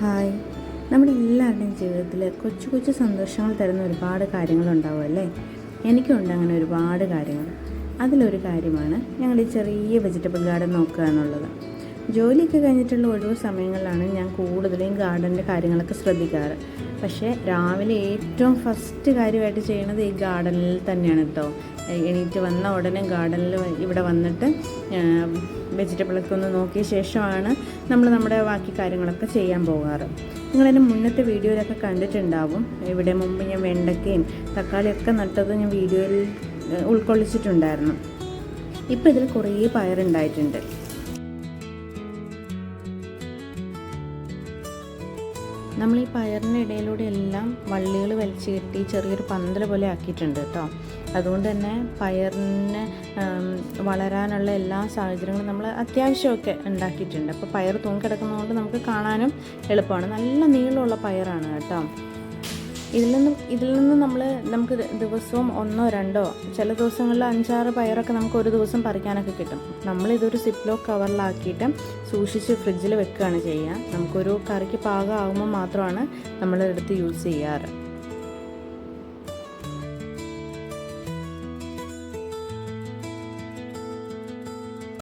Hi. നമ്മുടെ എല്ലാവരുടെയും ജീവിതത്തിൽ കൊച്ചു കൊച്ചു സന്തോഷങ്ങൾ തരുന്ന ഒരുപാട് കാര്യങ്ങളുണ്ടാവും അല്ലേ? എനിക്കുണ്ട് അങ്ങനെ ഒരുപാട് കാര്യങ്ങൾ. അതിലൊരു കാര്യമാണ് ഞങ്ങൾ ഈ ചെറിയ വെജിറ്റബിൾ ഗാർഡൻ നോക്കുക എന്നുള്ളത്. ജോലിയൊക്കെ കഴിഞ്ഞിട്ടുള്ള ഒഴിവ് സമയങ്ങളിലാണ് ഞാൻ കൂടുതലും ഗാർഡൻ്റെ കാര്യങ്ങളൊക്കെ ശ്രദ്ധിക്കാറ്. പക്ഷേ രാവിലെ ഏറ്റവും ഫസ്റ്റ് കാര്യമായിട്ട് ചെയ്യുന്നത് ഈ ഗാർഡനിൽ തന്നെയാണ് കേട്ടോ. എണീറ്റ് വന്ന ഉടനെ ഗാർഡനിൽ ഇവിടെ വന്നിട്ട് വെജിറ്റബിളൊക്കെ ഒന്ന് നോക്കിയ ശേഷമാണ് നമ്മൾ നമ്മുടെ ബാക്കി കാര്യങ്ങളൊക്കെ ചെയ്യാൻ പോകാറ്. നിങ്ങളതിൻ്റെ മുന്നത്തെ വീഡിയോയിലൊക്കെ കണ്ടിട്ടുണ്ടാവും. ഇവിടെ മുമ്പ് ഞാൻ വെണ്ടയ്ക്കയും തക്കാളിയൊക്കെ നട്ടത് ഞാൻ വീഡിയോയിൽ ഉൾക്കൊള്ളിച്ചിട്ടുണ്ടായിരുന്നു. ഇപ്പോൾ ഇതിൽ കുറേ പയറുണ്ടായിട്ടുണ്ട്. നമ്മൾ ഈ പയറിൻ്റെ ഇടയിലൂടെ എല്ലാം വള്ളികൾ വലിച്ചു കെട്ടി ചെറിയൊരു പന്തൽ പോലെ ആക്കിയിട്ടുണ്ട് കേട്ടോ. അതുകൊണ്ട് തന്നെ പയറിന് വളരാനുള്ള എല്ലാ സാഹചര്യങ്ങളും നമ്മൾ അത്യാവശ്യമൊക്കെ ഉണ്ടാക്കിയിട്ടുണ്ട്. അപ്പോൾ പയർ തൂങ്ങിക്കിടക്കുന്നതുകൊണ്ട് നമുക്ക് കാണാനും എളുപ്പമാണ്. നല്ല നീളമുള്ള പയറാണ് കേട്ടോ. ഇതിൽ നിന്ന് നമുക്ക് ദിവസവും 1-2 ചില ദിവസങ്ങളിൽ 5-6 പയറൊക്കെ നമുക്ക് ഒരു ദിവസം പറിക്കാനൊക്കെ കിട്ടും. നമ്മളിതൊരു സിപ്ലോ കവറിലാക്കിയിട്ട് സൂക്ഷിച്ച് ഫ്രിഡ്ജിൽ വെക്കുകയാണ് ചെയ്യുക. നമുക്കൊരു കറിക്ക് പാകമാകുമ്പോൾ മാത്രമാണ് നമ്മളെടുത്ത് യൂസ് ചെയ്യാറ്.